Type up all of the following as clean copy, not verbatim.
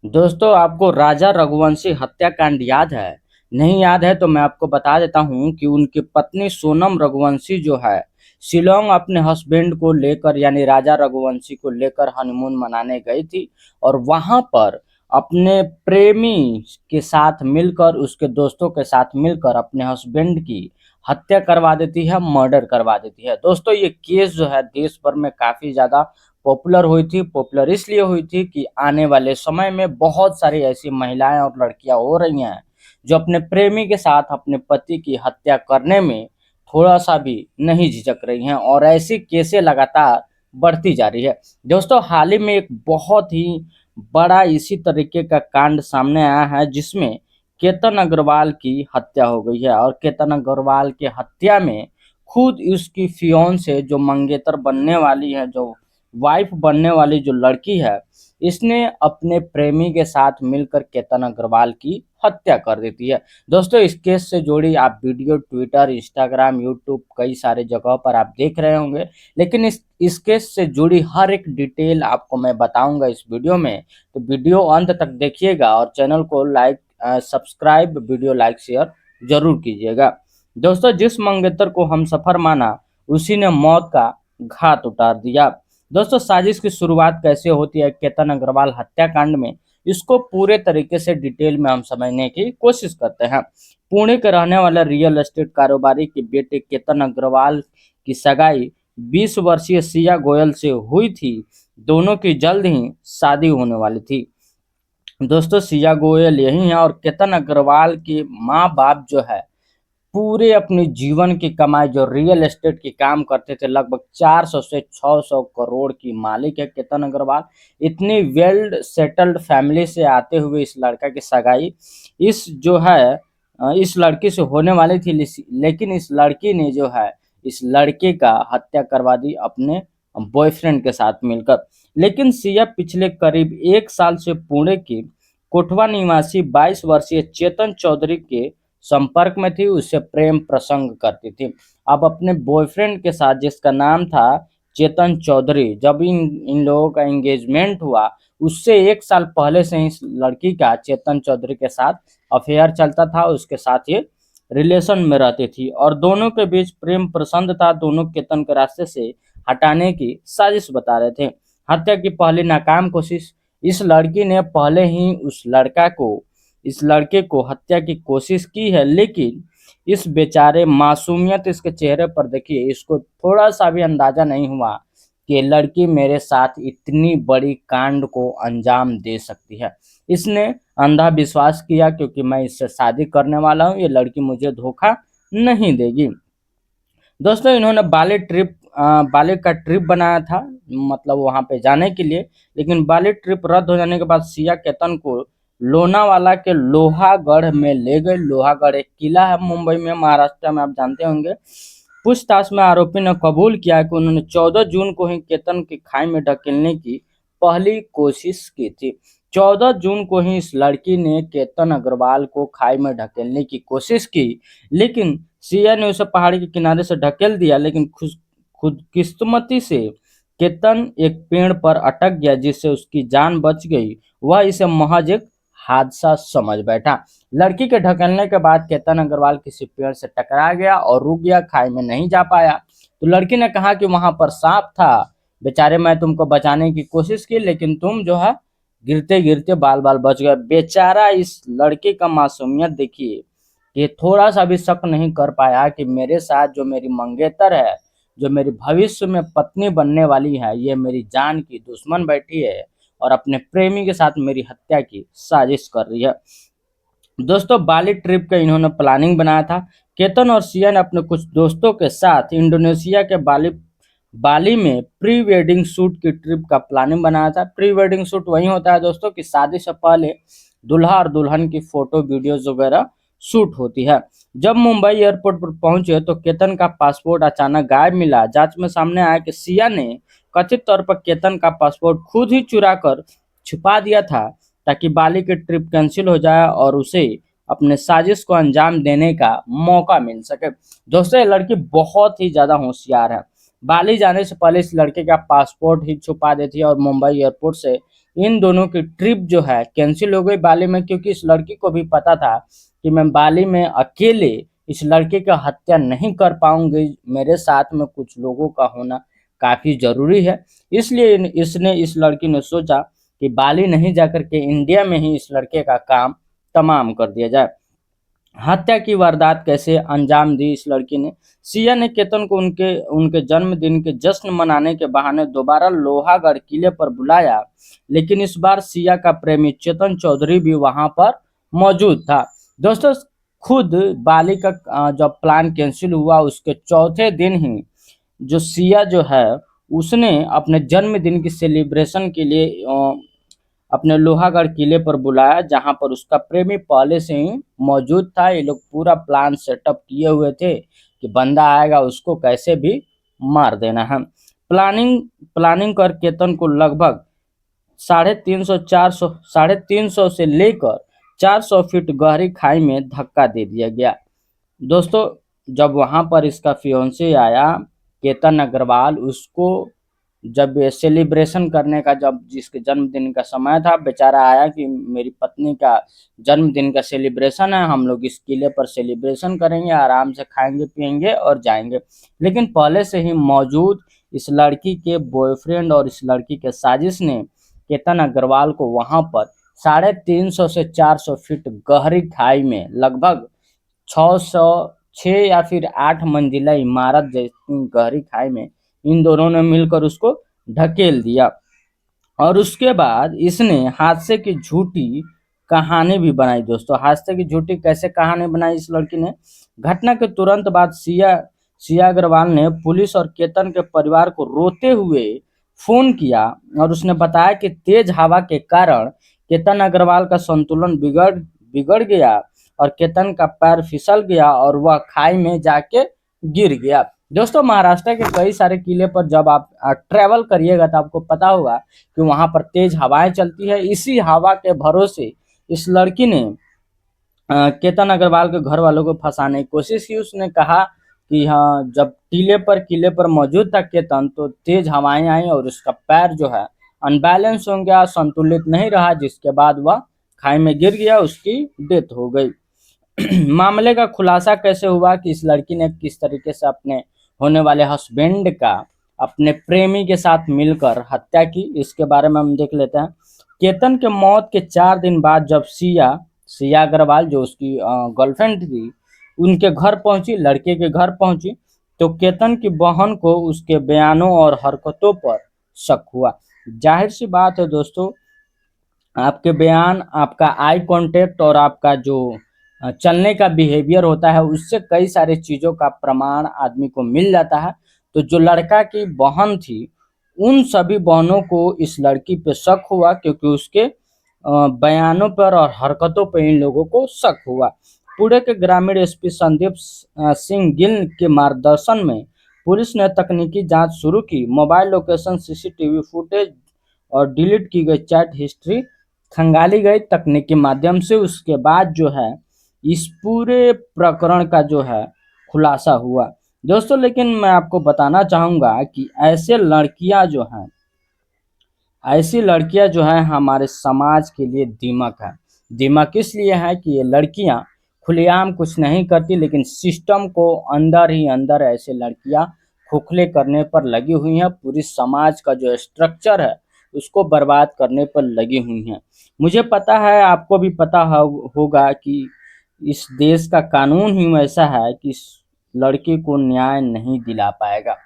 दोस्तों, आपको राजा रघुवंशी हत्याकांड याद है? नहीं याद है तो मैं आपको बता देता हूँ कि उनकी पत्नी सोनम रघुवंशी जो है, शिलोंग अपने हस्बैंड को लेकर यानी राजा रघुवंशी को लेकर हनीमून मनाने गई थी और वहां पर अपने प्रेमी के साथ मिलकर, उसके दोस्तों के साथ मिलकर अपने हस्बैंड की हत्या करवा देती है, मर्डर करवा देती है। दोस्तों, ये केस जो है देश भर में काफी ज्यादा पॉपुलर हुई थी। पॉपुलर इसलिए हुई थी कि आने वाले समय में बहुत सारी ऐसी महिलाएं और लड़कियां हो रही हैं जो अपने प्रेमी के साथ अपने पति की हत्या करने में थोड़ा सा भी नहीं झिझक रही हैं और ऐसी केसें लगातार बढ़ती जा रही है। दोस्तों, हाल ही में एक बहुत ही बड़ा इसी तरीके का कांड सामने आया है जिसमें केतन अग्रवाल की हत्या हो गई है और केतन अग्रवाल की हत्या में खुद उसकी फियोंसे जो मंगेतर बनने वाली है, जो वाइफ बनने वाली जो लड़की है, इसने अपने प्रेमी के साथ मिलकर केतन अग्रवाल की हत्या कर देती है। दोस्तों, इस केस से जुड़ी आप वीडियो ट्विटर, इंस्टाग्राम, यूट्यूब कई सारे जगह पर आप देख रहे होंगे, लेकिन इस केस से जुड़ी हर एक डिटेल आपको मैं बताऊंगा इस वीडियो में। तो वीडियो अंत तक देखिएगा और चैनल को like, subscribe, video like share जरूर कीजिएगा। दोस्तों, जिस मंगेतर को हम सफर माना, उसी ने मौत का घाट उतार दिया। दोस्तों, साजिश की शुरुआत कैसे होती है केतन अग्रवाल हत्याकांड में, इसको पूरे तरीके से डिटेल में हम समझने की कोशिश करते हैं। पुणे के रहने वाला रियल एस्टेट कारोबारी के बेटे केतन अग्रवाल की सगाई 20 वर्षीय सिया गोयल से हुई थी। दोनों की जल्द ही शादी होने वाली थी। दोस्तों, सिया गोयल यही है और केतन अग्रवाल के माँ बाप जो है पूरे अपने जीवन की कमाई जो रियल एस्टेट की काम करते थे, लगभग 400 से 600 करोड़ की मालिक है केतन अग्रवाल। इतनी वेल सेटल्ड फैमिली से आते हुए इस लड़का की सगाई इस जो है इस लड़की से होने वाली थी, लेकिन इस लड़की ने जो है इस लड़के का हत्या करवा दी अपने बॉयफ्रेंड के साथ मिलकर। लेकिन सिया पिछले करीब 1 साल से पुणे के कोटवा निवासी 22 वर्षीय चेतन चौधरी के संपर्क में थी, उससे प्रेम प्रसंग करती थी। अब अपने बॉयफ्रेंड के साथ, जिसका नाम था चेतन चौधरी, जब इन इन लोगों का एंगेजमेंट हुआ, उससे 1 साल पहले से ही इस लड़की का चेतन चौधरी के साथ अफेयर चलता था। उसके साथ ये रिलेशन में रहती थी और दोनों के बीच प्रेम प्रसंग था। दोनों केतन के रास्ते से हटाने की साजिश बता रहे थे। हत्या की पहली नाकाम कोशिश, इस लड़की ने पहले ही इस लड़के को हत्या की कोशिश की है, लेकिन इस बेचारे मासूमियत इसके चेहरे पर देखिए, इसको थोड़ा सा भी अंदाजा नहीं हुआ कि ये लड़की मेरे साथ इतनी बड़ी कांड को अंजाम दे सकती है। इसने अंधा विश्वास किया क्योंकि मैं इससे शादी करने वाला हूँ, ये लड़की मुझे धोखा नहीं देगी। दोस्तों, इन्होंने बाली का ट्रिप बनाया था, मतलब वहां पे जाने के लिए, लेकिन बाली ट्रिप रद्द हो जाने के बाद सिया केतन को लोनावाला के लोहागढ़ में ले गए। लोहागढ़ एक किला है मुंबई में, महाराष्ट्र में, आप जानते होंगे। पूछताछ में आरोपी ने कबूल किया कि उन्होंने 14 जून को ही केतन की खाई में ढकेलने की पहली कोशिश की थी। 14 जून को ही इस लड़की ने केतन अग्रवाल को खाई में ढकेलने की कोशिश की, लेकिन सिया ने उसे पहाड़ी के किनारे से ढकेल दिया, लेकिन खुद खुद किस्मती से केतन एक पेड़ पर अटक गया, जिससे उसकी जान बच गई। वह इसे महज एक हादसा समझ बैठा। लड़की के ढकेलने के बाद केतन अग्रवाल किसी पेड़ से टकरा गया और रुक गया, खाई में नहीं जा पाया। तो लड़की ने कहा कि वहां पर सांप था, बेचारे मैं तुमको बचाने की कोशिश की, लेकिन तुम जो है गिरते गिरते बाल बाल बच गए। बेचारा इस लड़के का मासूमियत देखिए, ये थोड़ा सा भी शक नहीं कर पाया कि मेरे साथ जो मेरी मंगेतर है, जो मेरी भविष्य में पत्नी बनने वाली है, ये मेरी जान की दुश्मन बैठी है और अपने प्रेमी के साथ मेरी हत्या की साजिश कर रही है। दोस्तों, बाली ट्रिप का इन्होंने प्लानिंग बनाया था। केतन और सिया ने अपने कुछ दोस्तों के साथ इंडोनेशिया के बाली बाली में प्री वेडिंग शूट की ट्रिप का प्लानिंग बनाया था। प्री वेडिंग शूट वही होता है दोस्तों कि शादी से पहले दूल्हा और दुल्हन की फोटो, वीडियोज वगैरह शूट होती है। जब मुंबई एयरपोर्ट पर पहुंचे तो केतन का पासपोर्ट अचानक गायब मिला। जांच में सामने आया कि सिया ने कथित तौर पर केतन का पासपोर्ट खुद ही चुरा कर छुपा दिया था, ताकि बाली की ट्रिप कैंसिल हो जाए और उसे अपने साजिश को अंजाम देने का मौका मिल सके। दोस्तों, ये लड़की बहुत ही ज्यादा होशियार है। बाली जाने से पहले इस लड़के का पासपोर्ट ही छुपा देती है और मुंबई एयरपोर्ट से इन दोनों की ट्रिप जो है कैंसिल हो गई बाली में, क्योंकि इस लड़की को भी पता था कि मैं बाली में अकेले इस लड़के का हत्या नहीं कर पाऊंगी, मेरे साथ में कुछ लोगों का होना काफी जरूरी है। इसलिए इसने इस लड़की ने सोचा कि बाली नहीं जाकर के इंडिया में ही इस लड़के का काम तमाम कर दिया जाए। हत्या की वारदात कैसे अंजाम दी इस लड़की ने। सिया ने केतन को उनके उनके जन्मदिन के जश्न मनाने के बहाने दोबारा लोहागढ़ किले पर बुलाया, लेकिन इस बार सिया का प्रेमी चेतन चौधरी भी वहां पर मौजूद था। दोस्तों, खुद बाली का जब प्लान कैंसिल हुआ उसके चौथे दिन ही जो सिया जो है उसने अपने जन्मदिन की सेलिब्रेशन के लिए अपने लोहागढ़ किले पर बुलाया, जहां पर उसका प्रेमी पहले से ही मौजूद था। ये लोग पूरा प्लान सेटअप किए हुए थे कि बंदा आएगा उसको कैसे भी मार देना है। प्लानिंग प्लानिंग कर केतन को लगभग 350 से लेकर 400 फीट गहरी खाई में धक्का दे दिया गया। दोस्तों, जब वहां पर इसका फियोंसे आया केतन अग्रवाल, उसको जब ये सेलिब्रेशन करने का, जब जिसके जन्मदिन का समय था, बेचारा आया कि मेरी पत्नी का जन्मदिन का सेलिब्रेशन है, हम लोग इस किले पर सेलिब्रेशन करेंगे, आराम से खाएंगे पिएंगे और जाएंगे। लेकिन पहले से ही मौजूद इस लड़की के बॉयफ्रेंड और इस लड़की के साजिश ने केतन अग्रवाल को वहां पर 350 से 400 फीट गहरी खाई में लगभग 600 6 या फिर 8 मंजिला इमारत जैसी गहरी खाई में इन दोनों ने मिलकर उसको ढकेल दिया। और उसके बाद इसने हादसे की झूठी कहानी भी बनाई। दोस्तों, हादसे की झूठी कैसे कहानी बनाई इस लड़की ने। घटना के तुरंत बाद सिया अग्रवाल ने पुलिस और केतन के परिवार को रोते हुए फोन किया और उसने बताया कि तेज हवा के कारण केतन अग्रवाल का संतुलन बिगड़ बिगड़ गया और केतन का पैर फिसल गया और वह खाई में जाके गिर गया। दोस्तों, महाराष्ट्र के कई सारे किले पर जब आप ट्रैवल करिएगा तो आपको पता होगा कि वहां पर तेज हवाएं चलती है। इसी हवा के भरोसे इस लड़की ने केतन अग्रवाल के घर वालों को फंसाने की कोशिश की। उसने कहा कि हाँ, जब किले पर मौजूद था केतन, तो तेज हवाएं आई और उसका पैर जो है अनबैलेंस हो गया, संतुलित नहीं रहा, जिसके बाद वह खाई में गिर गया, उसकी डेथ हो गई। मामले का खुलासा कैसे हुआ कि इस लड़की ने किस तरीके से अपने होने वाले हस्बैंड का अपने प्रेमी के साथ मिलकर हत्या की, इसके बारे में हम देख लेते हैं। केतन के मौत के 4 दिन बाद जब सिया अग्रवाल जो उसकी गर्लफ्रेंड थी उनके घर पहुंची, लड़के के घर पहुंची, तो केतन की बहन को उसके बयानों और हरकतों पर शक हुआ। जाहिर सी बात है दोस्तों, आपके बयान, आपका आई कांटेक्ट और आपका जो चलने का बिहेवियर होता है उससे कई सारी चीज़ों का प्रमाण आदमी को मिल जाता है। तो जो लड़का की बहन थी उन सभी बहनों को इस लड़की पे शक हुआ, क्योंकि उसके बयानों पर और हरकतों पर इन लोगों को शक हुआ। पुणे के ग्रामीण एसपी संदीप सिंह गिल के मार्गदर्शन में पुलिस ने तकनीकी जांच शुरू की। मोबाइल लोकेशन, सीसीटीवी फुटेज और डिलीट की गई चैट हिस्ट्री खंगाली गई तकनीक के माध्यम से। उसके बाद जो है इस पूरे प्रकरण का जो है खुलासा हुआ। दोस्तों, लेकिन मैं आपको बताना चाहूंगा कि ऐसी लड़कियां जो हैं हमारे समाज के लिए दीमक है। दीमक इसलिए है कि ये लड़कियां खुलेआम कुछ नहीं करती, लेकिन सिस्टम को अंदर ही अंदर ऐसे लड़कियां खोखले करने पर लगी हुई हैं। पूरी समाज का जो स्ट्रक्चर है उसको बर्बाद करने पर लगी हुई हैं। मुझे पता है, आपको भी पता होगा कि इस देश का कानून ही वैसा है कि इस लड़की को न्याय नहीं दिला पाएगा।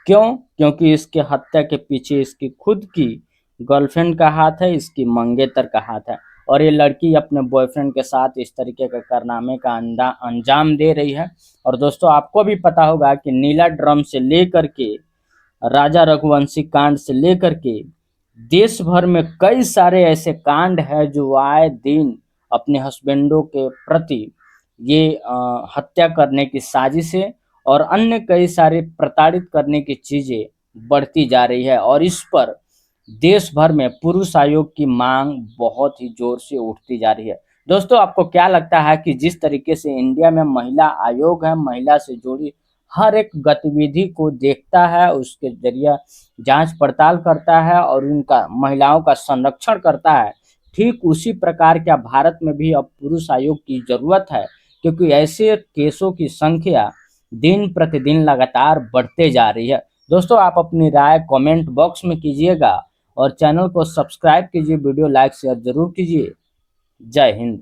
क्यों? क्योंकि इसके हत्या के पीछे इसकी खुद की गर्लफ्रेंड का हाथ है, इसकी मंगेतर का हाथ है, और ये लड़की अपने बॉयफ्रेंड के साथ इस तरीके का कारनामे का अंजाम दे रही है। और दोस्तों, आपको भी पता होगा कि नीला ड्रम से लेकर के राजा रघुवंशी कांड से लेकर के देश भर में कई सारे ऐसे कांड हैं जो आए दिन अपने हस्बैंडों के प्रति ये हत्या करने की साजिशें और अन्य कई सारे प्रताड़ित करने की चीजें बढ़ती जा रही है, और इस पर देश भर में पुरुष आयोग की मांग बहुत ही जोर से उठती जा रही है। दोस्तों, आपको क्या लगता है कि जिस तरीके से इंडिया में महिला आयोग है, महिला से जुड़ी हर एक गतिविधि को देखता है, उसके जरिए जांच पड़ताल करता है और उनका महिलाओं का संरक्षण करता है। ठीक उसी प्रकार क्या भारत में भी अब पुरुष आयोग की जरूरत है, क्योंकि ऐसे केसों की संख्या दिन प्रतिदिन लगातार बढ़ते जा रही है। दोस्तों, आप अपनी राय कमेंट बॉक्स में कीजिएगा और चैनल को सब्सक्राइब कीजिए, वीडियो लाइक शेयर जरूर कीजिए। जय हिंद।